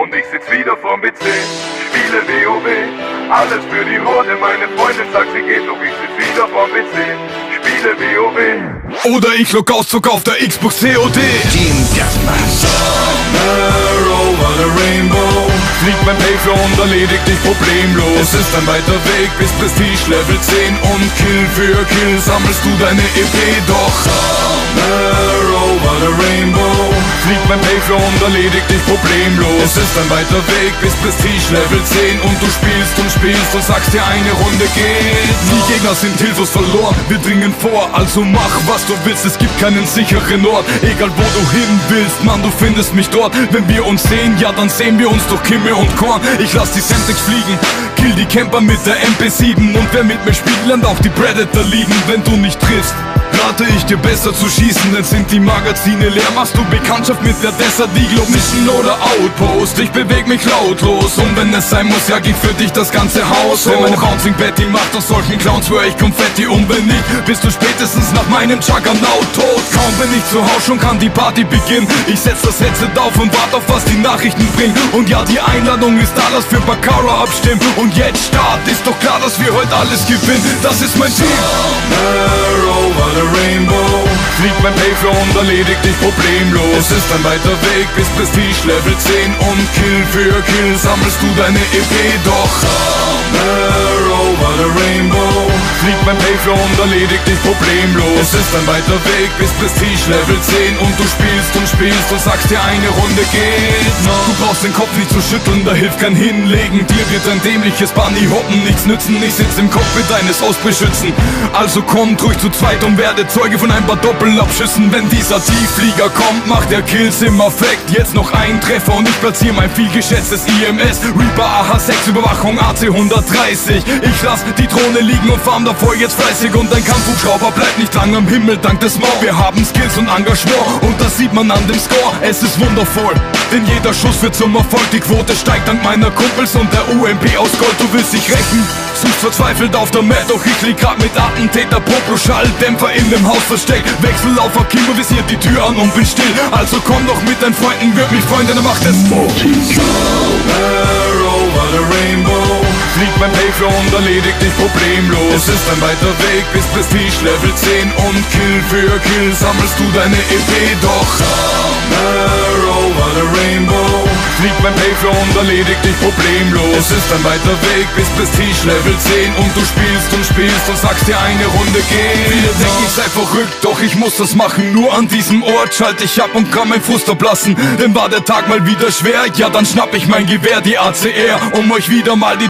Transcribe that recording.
und ich sitz wieder vorm PC. Spiele WoW, alles für die Horde. Meine Freundin sagt, sie geht, doch ich sitz wieder vorm PC. Spiele WoW. Oder ich log aus, zog auf der Xbox COD. Team Deathmatch. Somewhere over the rainbow fliegt mein Payflow und erledigt dich problemlos. Es ist ein weiter Weg bis Prestige Level 10 und Kill für Kill sammelst du deine EP. Doch somewhere over the rainbow fliegt mein Payflow und erledigt dich problemlos. Es ist ein weiter Weg bis Prestige Level 10 und du spielst und sagst dir, eine Runde geht. Die Gegner sind hilflos verloren, wir dringen vor, also mach was du willst, es gibt keinen sicheren Ort. Egal wo du hin willst, Mann, du findest mich dort. Wenn wir uns sehen, ja dann sehen wir uns durch Kimme und Korn. Ich lass die Semtex fliegen, kill die Camper mit der MP7. Und wer mit mir spielt, lernt auch die Predator lieben. Wenn du nicht triffst, rate ich dir besser zu schießen, denn sind die Magazine leer. Machst du Bekanntschaft mit der Desert Eagle, Mission oder Outpost. Ich beweg mich lautlos und wenn es sein muss, jag ich für dich das ganze Haus. Wenn meine Bouncing Betty macht aus solchen Clowns schwör ich Konfetti. Und wenn nicht, bist du spätestens nach meinem Juggernaut tot. Kaum bin ich zu Hause, schon kann die Party beginnen. Ich setz das Headset auf und wart auf was die Nachrichten bringen. Und ja, die Einladung ist da, lass für Baccarat abstimmen. Und jetzt Start, ist doch klar, dass wir heute alles gewinnen. Das ist mein Team. Somewhere over the rainbow fliegt mein Payflow und erledigt dich problemlos. Es ist ein weiter Weg bis Prestige Level 10 und Kill für Kill sammelst du deine EP. Doch somewhere over the rainbow fliegt mein Payflow und erledigt dich problemlos. Es ist ein weiter Weg bis Prestige Level 10 und du spielst und sagst dir, eine Runde geht noch. Du brauchst den Kopf nicht zu schütteln, da hilft kein Hinlegen. Dir wird ein dämliches Bunny hoppen nichts nützen. Ich sitz im Cockpit eines Ausbeschützen. Also kommt ruhig zu zweit und werde Zeuge von ein paar Doppelabschüssen. Wenn dieser Tiefflieger kommt, macht der Kills im Affekt. Jetzt noch ein Treffer und ich platziere mein vielgeschätztes IMS. Reaper AH6 Überwachung AC 130. Ich lass die Drohne liegen und farm davor jetzt fleißig. Und ein Kampfhubschrauber bleibt nicht lang am Himmel dank des Maul. Wir haben Skills und Engagement und das sieht man an dem Score. Es ist wundervoll, denn jeder Schuss wird zum Erfolg. Die Quote steigt dank meiner Kumpels und der UMP aus Gold. Du willst dich rächen, suchst verzweifelt auf der Map. Doch ich lieg grad mit Attentäter Popro Schalldämpfer in dem Haus versteckt. Wechsel auf Akimo, visiert die Tür an und bin still. Also komm doch mit deinen Freunden, würd mich freuen, denn er macht es. Somewhere over the rainbow fliegt mein Payflow und erledigt dich problemlos. Es ist ein weiter Weg bis Prestige Level 10 und Kill für Kill sammelst du deine EP. Doch somewhere over the rainbow fliegt mein Payflow und erledigt dich problemlos. Es ist ein weiter Weg bis Prestige Level 10 und du spielst und sagst dir, eine Runde geht. Viele denken, ich sei verrückt, doch ich muss das machen. Nur an diesem Ort schalte ich ab und kann mein Frust ablassen. Denn war der Tag mal wieder schwer, ja dann schnapp ich mein Gewehr, die ACR, um euch wieder mal die